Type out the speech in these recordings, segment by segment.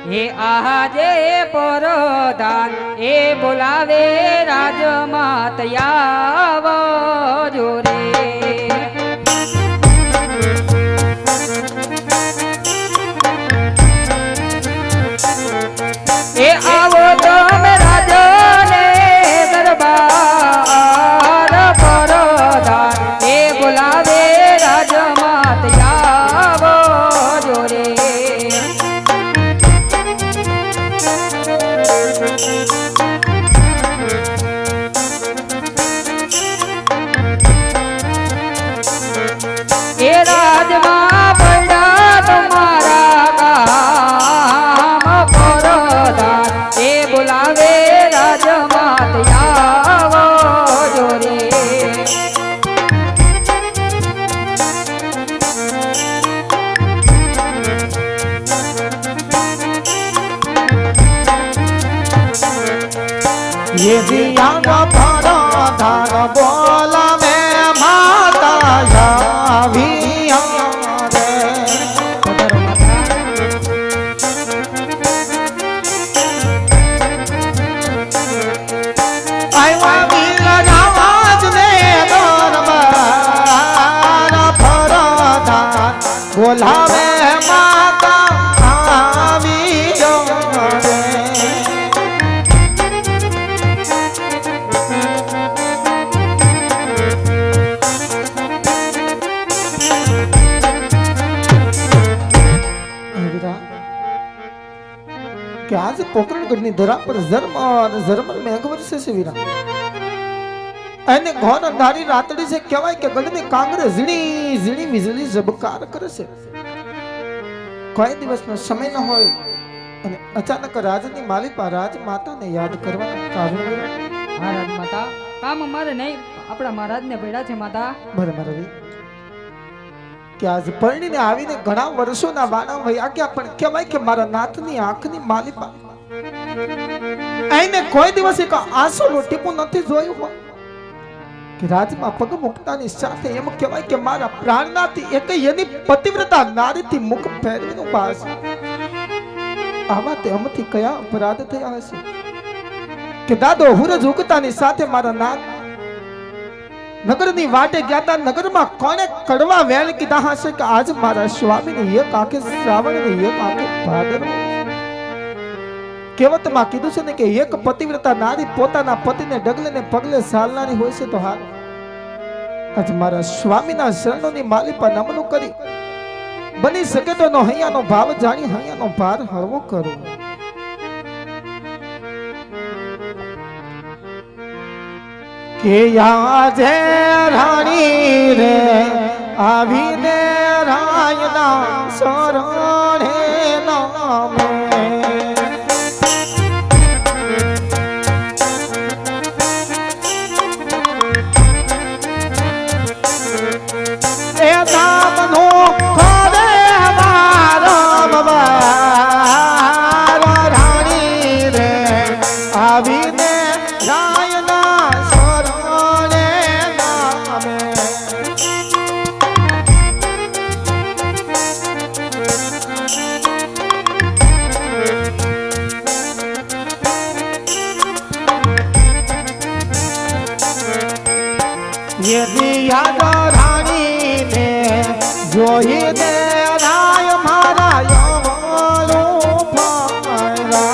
એ આજે પરધાન એ બોલાવે રાજમાત આવજો રે એ આવો તમે રાજને દરબાર પરધાન એ બોલાવે રાજમાત આવજો રે એ રાજમાં પડ્યા તમારા કામ પરધાન એ બોલાવે રાજમાત આવજો રે ये दिया परधान बोलावे माता आविया रे आया वीर आवाज ने दरबार परधान बोलावे माता आविया रे કે આજ પોકરણગઢની ધરા પર ઝરમર મેઘ વરસે છે વીરા અને ઘોર અંધારી રાતડી છે કહેવાય કે ગઢની કાંગરે ઝીણી ઝીણી વીજળી ઝબકાર કરે છે કોઈ દિવસનો સમય ન હોય અને અચાનક રાજની માલિકા રાજમાતાને યાદ કરવાનું કારણ વીરા હા રાજમાતા કામ અમારે નહીં આપણા મહારાજને પડ્યા છે માતા બરાબર રે કે આજ પરણીને આવીને ઘણા વર્ષોના વાણા વયા ગયા પણ કહેવાય કે મારા નાથની આંખની માલિપા આઈને કોઈ દિવસ એક આંસુનું ટીપું નથી જોયું હોય કે રાજમાં પગ મૂકતાની સાથે એમ કહેવાય કે મારા પ્રાણનાથી એક એની પતિવ્રતા નારીથી મુખ ફેરવીને ઉભા હશે આવા તેમથી કયા અપરાધ થયા હશે કે દાદો હુરજ ઉગતાની સાથે મારા નાથ નગરની વાટે ગયા તા નગરમાં કોને કડવા વેણ કીધા હશે કે આજ મારા સ્વામીની એક આંખે શ્રાવણ ને એક આંખે ભાદર કહેવતમાં કીધું છે ને કે એક પતિવ્રતા નારી પોતાના પતિને ડગલે ને પગલે સાલનારી હોય છે તો હાલ આજ મારા સ્વામીના શરણોની માલિપા નમનું કરી બની શકે તો નો હૈયાનો ભાવ જાણી હૈયાનો ભાર હળવો કરો કે આજે રાણી રે આવીને રાયના શરણે નામે એ નામનો ખરે મારમ રાણી રે આવીને રાયના यदि याद रानी ने जोई दे राय मारा यमलो पारा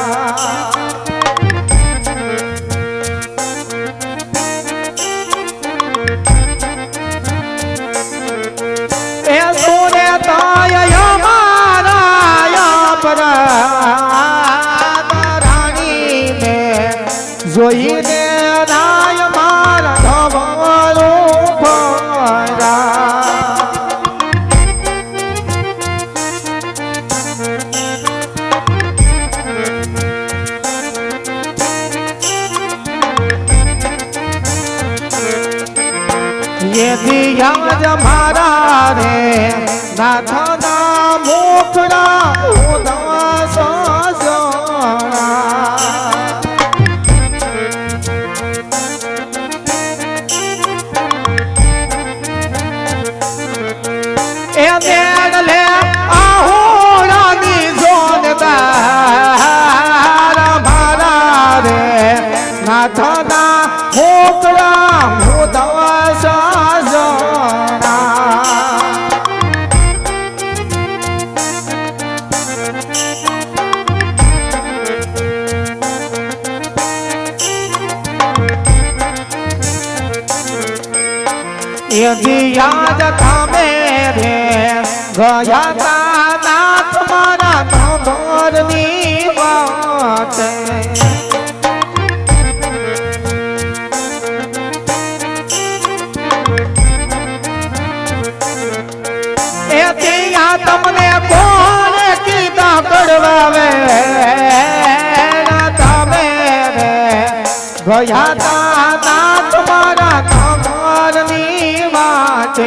ए सोने ताय यमारा अपराध रानी ने जोई दे राय मारा यमलो ये दिया जमारा रे नाथना मुखड़ा उदास सोना ए देन ले आहोड़ा नी जोनदा એથી યાદ તમે રે ગયા તા નાથ મારા નંબરની વાત એથી તમને કોણ કીધા કડવાવે તમે રે ગયા તા નાથ મારા નંબરની વાત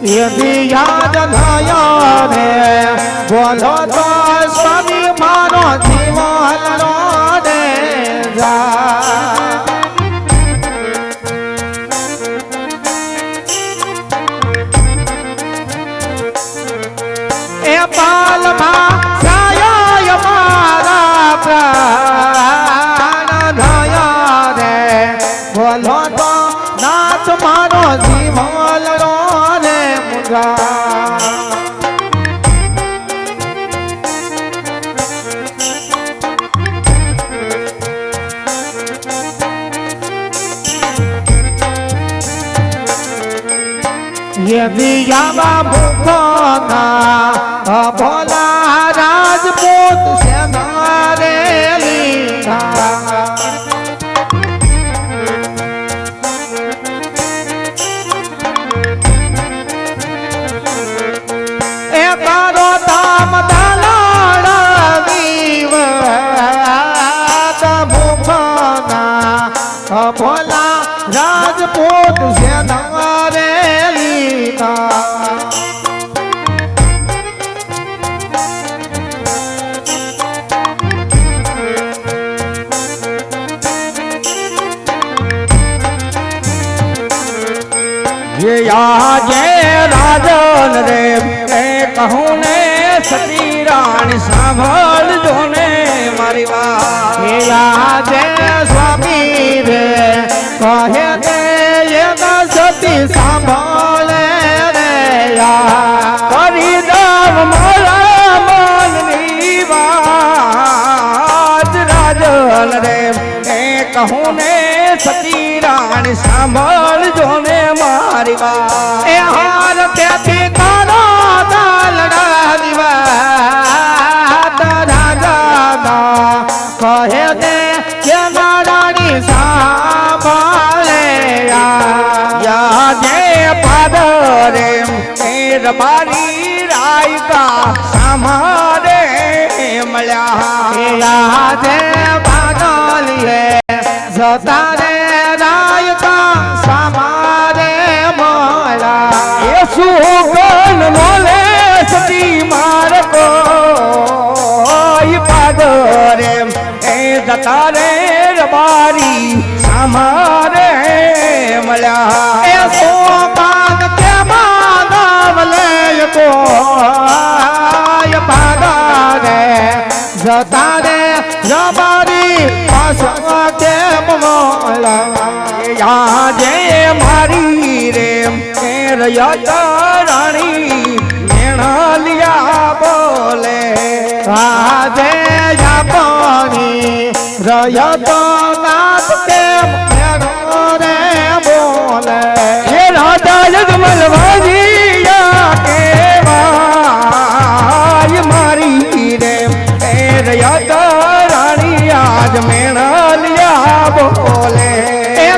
यदि याद नया रे बोलो तो स्वामी मारो जीवन रो रे ए पाल मां साया मारा प्राण नया रे बोलो तो नाथ मारो जीवन रो ये दियावा भूखना भोला राजपूत से नारे लीला तारो दाम दालाड़ा दीव भूखना भोला राजपूत से नारे लीला ये आजे राजन रे कहूँ ने सती रानी संभाल जो ने मारी बात ये आजे स्वामी रे कहे दे ये सती संभाले रे करी दाम मोला मननी बात राजन रे कहूँ ने सती रानी संभाल जो ने मारी बात ए हार प्याती कानो दालड़ा दिवा राजा कहे दे के नारानी संभाले या जे पादरे मेर बारी राय का संभाले मल्या या जे पादलिए जतारे राय का समारे मोला ये सुगन मोले सती मार को ये पादरे ए जतारे रबारी समारे मल्या ए सोपान के मानव ले को ये पादरे जतारे रबारी पासके मोला याजे मारी रे मेरा रानी मेणा लिया बोले राजे या पानी रयत नाथ के मेणो रे बोले ये राजा जगमल वाजिया के भाई मारी रे रयत रानी आज मेणा लिया बोले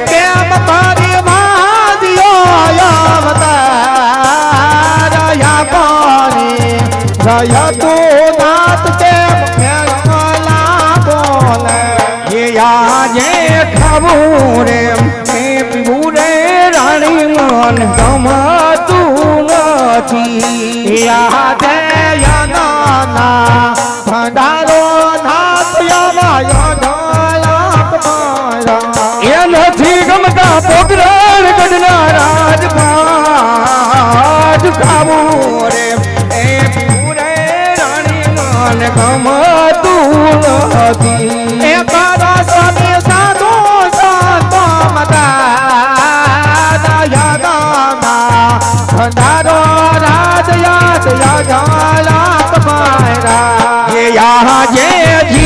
प्रेम तारी मादियो या पानी रया तू नाथ के मेला बोले ये आजे खाबू रे मैं पीबू रे रानी मन गमा तू नथी यादे या नाना भंडारो नाथ या माया નથી ગમતા પોગરાણ ગઢના રાજપાટ ખાવું રે એ પૂરે રાણી મન ગમતું નથી એ તારા સ્વામી સાધુ સંતો મતા દયા દાના ભંડારો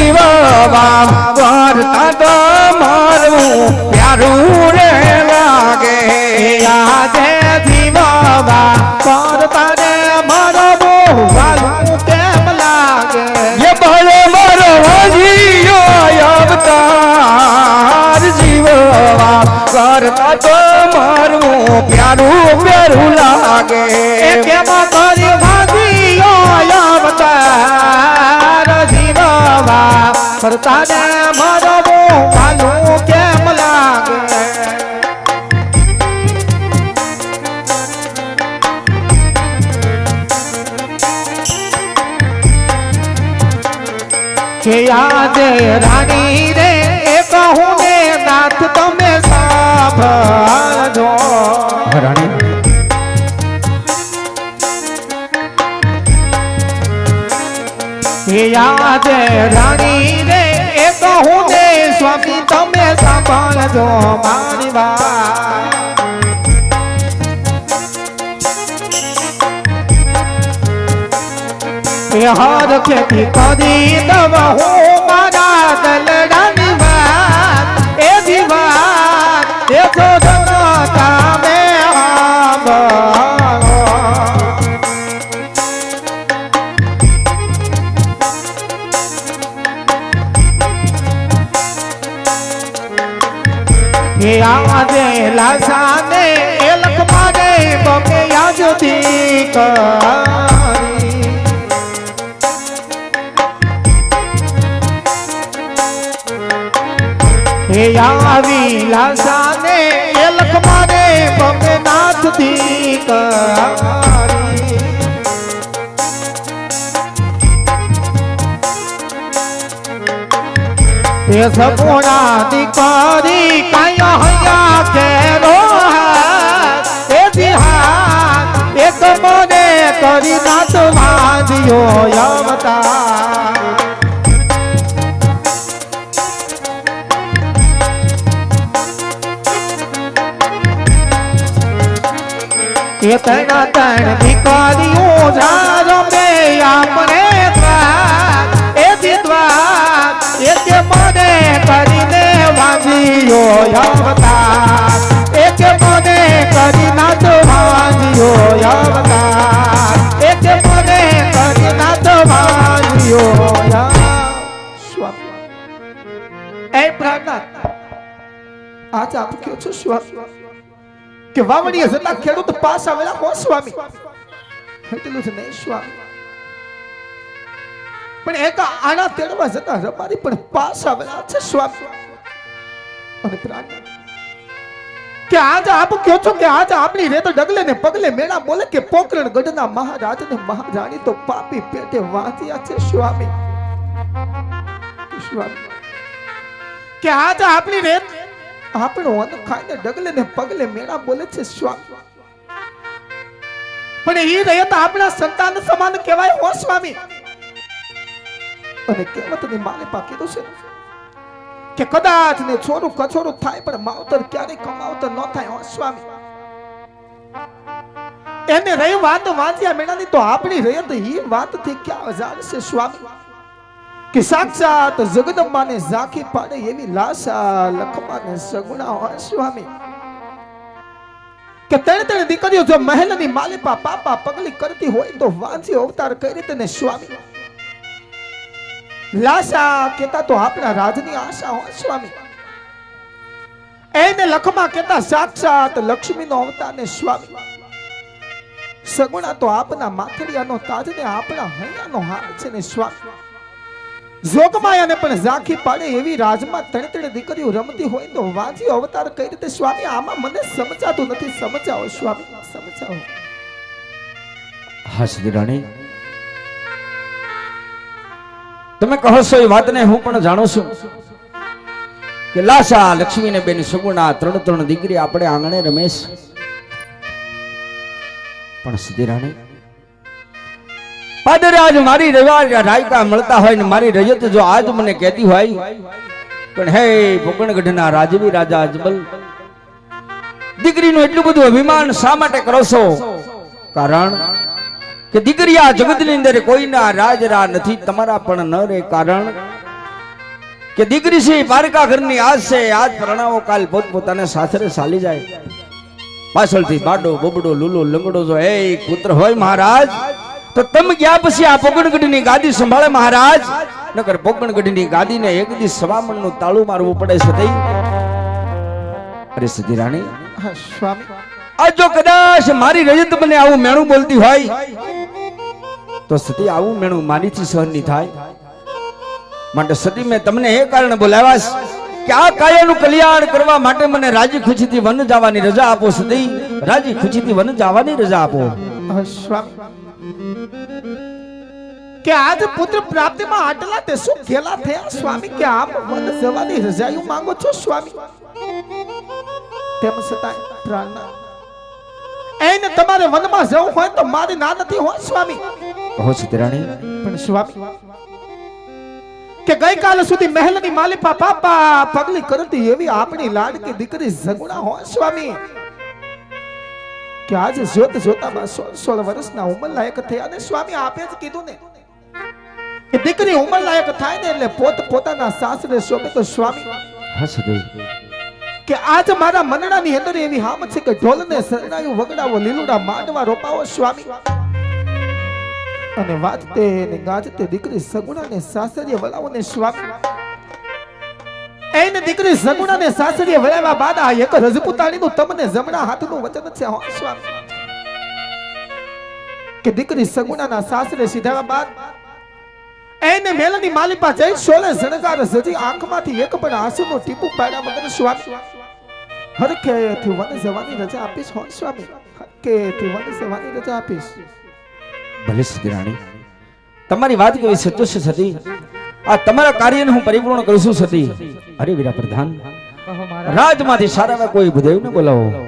જીવવા કરતા તો મારું પ્યારું રે લાગે આજે જીવવા કરતા રે મારો બહુ વાલું કેમ લાગે એ બળે મારો હજીયો અવતાર જીવવા કરતા તો મારું પ્યારું પ્યારું લાગે કેમ કરી ભાગીયો અવતાર જીવવા કરતા રે મારો બહુ વાલું કેમ લાગે કે આજે રાણી રે એ કહું ને નાથ તમે સાંભળજો કે આજે રાણી રે એ કહું ને સ્વામી તમે સાંભળજો મારી વાત હર ખેતી કરી દવ હું મારા દલડાની વાત એ દીવાત એ જો જનતા મે આંબો કે આજે લાસાને એ લખ મારે બમે યાદથી કરી હે આવી લાસાને એ લખ મારે બમે નાથથી કરી એ સપોણા દીકરી કાયા હૈયા કેરો એ દિહાત એક મને કરી નાથ વાંધ્યો અવતાર એ તણા તણ દીકરીઓ જારો મે આપણે ત્રાત એ દિદ્વાત એ કે મને કરીને વાંધ્યો અવતાર એ કે મને કરી નાથ વાંધ્યો અવતાર એ કે મને કરી નાથ વાંધ્યો સ્વામી એ પ્રાર્થના આજ આપ કયો છો સ્વામી કે વાવણીએ જતા ખેડૂત પાસ આવેલા હો સ્વામી એટલું જ નહીં સ્વામી પણ એક આના તેડવા જતા રબારી પણ પાસ આવેલા છે સ્વામી અને પ્રાણ કે આજ આપ કહો છો કે આજ આપણી રેત ડગલે ને પગલે મેણા બોલે કે પોકરણ ગઢના મહારાજ ને મહારાણી તો પાપી પેટે વાંચ્યા છે સ્વામી સ્વામી કે આજ આપણી રેત આપણો અન્ન ખાઈને ડગલે ને પગલે મેળા બોલે છે સ્વામી પણ એ રહે તો આપણા સંતાન સમાન કહેવાય હો સ્વામી અને કહેવતની માને પા કીધું છે કે કદાચ ને છોરું કછોરું થાય પણ માવતર ક્યારે કમાવતર ન થાય હો સ્વામી એને રહી વાત વાંચ્યા મેળાની તો આપણી રહે તો એ વાતથી ક્યાં જાણશે સ્વામી કે સાક્ષાત જગદંબાને ઝાંખી પાડે એવી લાશા લખમાને સગુણા હોય સ્વામી કે તણ તણ દીકરીઓ જો મહેલની માલિપા પાપા પગલી કરતી હોય તો વાંચી અવતાર કરી રીતે ને સ્વામી લાશા કેતા તો આપણા રાજની આશા હોય સ્વામી એને લખમાં કેતા સાક્ષાત લક્ષ્મીનો અવતાર ને સ્વામી સગુણા તો આપના માથડિયાનો તાજ ને આપણા હૈયાનો હાર છે ને સ્વામી જોગમાયાને પણ ઝાંખી પાડે એવી રાજમાં ત્રણ ત્રણ દીકરીઓ રમતી હોય તો વાંચી અવતાર કઈ રીતે સ્વામી આમાં મને સમજાતું નથી સમજાવો સ્વામી સમજાવો હા સિદ્ધિ રાણી તમે કહો છો એ વાતને હું પણ જાણું છું કે લાશા લક્ષ્મી ને બેન સગુણા ત્રણ ત્રણ દીકરી આપણે આંગણે રમેશ પણ સિદ્ધિ રાણી પાદરે આજ મારી રાયકા મળતા હોય ને મારી રજત જો આજ મને કહેતી હોય પણ હે પોકણગઢના રાજવી રાજા અજમલ દીકરીનું એટલું બધું અભિમાન શા માટે કરો છો કારણ કે દીકરી આ જગતની અંદર કોઈના રાજ રા નથી તમારા પણ ન રે કારણ કે દીકરી છે પારકા ઘરની આજ છે, આજ પરણાવો કાલ પોતપોતાને સાસરે ચાલી જાય. પાછળથી બાડો બબડો લૂલો લંગડો જો એ પુત્ર હોય મહારાજ તો તમે ગયા પછી આ પોકણગઢની ગાદી સંભાળે મહારાજ, નકર પોકણગઢની ગાદીને એક દી સવામણનું તાળું મારવું પડે સતી. અરે સતી રાણી, હા સ્વામી. આ જો કદાચ મારી રજત મને આવું મેણું બોલતી હોય તો સતી આવું મેણું મારીથી સહન નહીં થાય. માટે સતી મેં તમને એ કારણે બોલાવ્યા કે આ કાયાનું કલ્યાણ કરવા માટે મને રાજી ખુશીથી વન જવાની રજા આપો સતી, રાજી ખુશીથી વન જવાની રજા આપો. હા સ્વામી. કે આજ પુત્ર પ્રાપ્તિમાં આટલા તે શું ખેલા થયા સ્વામી કે આપ વન જવાની રજાયું માંગો છો સ્વામી? તેમ છતાં પ્રાણના એને તમારે વનમાં જવું હોય તો મારી ના નથી હોય સ્વામી. કહો સતી રાણી. પણ સ્વામી કે ગઈકાલ સુધી મહેલની માલિપા પાપા પગલી કરતી એવી આપણી લાડકી દીકરી સગુણા હોય સ્વામી, કે આજે જોત જોતામાં 16 વર્ષના ઉંમર લાયક થયા ને સ્વામી આપે જ કીધું ને કે દીકરી ઉંમર લાયક થાય ને એટલે પોતાના સાસરે શોભે તો સ્વામી. હા સતી. કે આજ મારા મનડાની અંદર એવી હામ છે કે ઢોલને શરણાયું વગડાવો લીલુડા માંડવા રોપાવો સ્વામી, અને વાજતે ને ગાજતે દીકરી સગુણાને સાસરીએ વળાવો ને સ્વામી. એને દીકરી સગુણાને સાસરીએ વળાવ્યા બાદ આ એક રજપૂતાણીનું તમને જમણા હાથનું વચન છે હો સ્વામી, કે દીકરી સગુણાના સાસરે સીધાવ્યા બાદ એને મેલની માલિપા જઈ સોલે શણગાર સજી આંખમાંથી એક પણ આંસુનું ટીપું પાડ્યા વગર સ્વામી હરખેથી વન જવાની રજા આપીશ હો સ્વામી, હરખેથી વન જવાની રજા આપીશ. ભલે સતી રાણી, તમારી વાત કેવી સત્ય છે સતી. આ તમારા કાર્યને હું પરિપૂર્ણ કરું છું સતી. અરે વીરા પ્રધાન, કહો મહારાજ. રાજમાંથી સારા કોઈ ભૂદેવને બોલાવો.